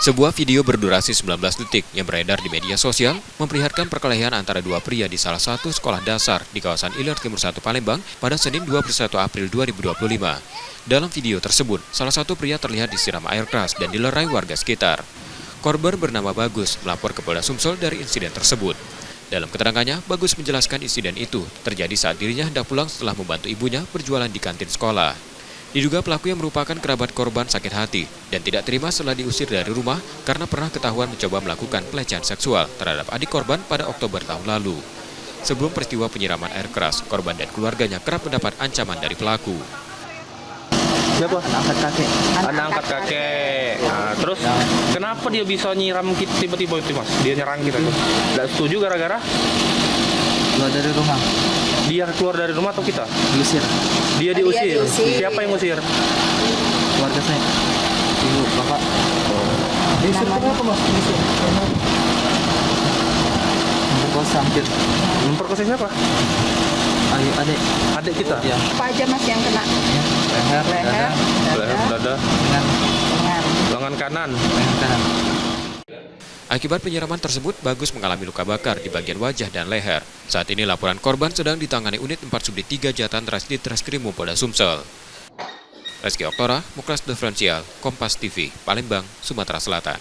Sebuah video berdurasi 19 detik yang beredar di media sosial memperlihatkan perkelahian antara dua pria di salah satu sekolah dasar di kawasan Ilir Timur 1 Palembang pada Senin 21 April 2025. Dalam video tersebut, salah satu pria terlihat disiram air keras dan dilerai warga sekitar. Korban bernama Bagus melapor ke Polda Sumsel dari insiden tersebut. Dalam keterangannya, Bagus menjelaskan insiden itu terjadi saat dirinya hendak pulang setelah membantu ibunya berjualan di kantin sekolah. Diduga pelaku yang merupakan kerabat korban sakit hati dan tidak terima setelah diusir dari rumah karena pernah ketahuan mencoba melakukan pelecehan seksual terhadap adik korban pada Oktober tahun lalu. Sebelum peristiwa penyiraman air keras, korban dan keluarganya kerap mendapat ancaman dari pelaku. Siapa? Angkat kakek. Anak angkat kakek. Nah, terus kenapa dia bisa nyiram kita tiba-tiba itu, Mas? Dia nyerang kita tuh. Nggak setuju gara-gara Keluar dari rumah. dia keluar dari rumah atau kita? Diusir. Dia diusir. Dia diusir. Siapa yang ngusir? Keluarga saya. Ibu, bapak. Diusir kenapa, Mas? Memperkosa hampir. Memperkosa siapa? Ayo, adik. Adik kita? Ya. Apa aja, Mas, yang kena? Leher, Leher, Leher, dada, dengan lengan. lengan kanan. kanan. Akibat penyiraman tersebut, Bagus mengalami luka bakar di bagian wajah dan leher. Saat ini laporan korban sedang ditangani unit 4 Subdit 3 Jatan Treskrim Polda Sumsel. Reski Oktora, Muklas Diferensial, Kompas TV, Palembang, Sumatera Selatan.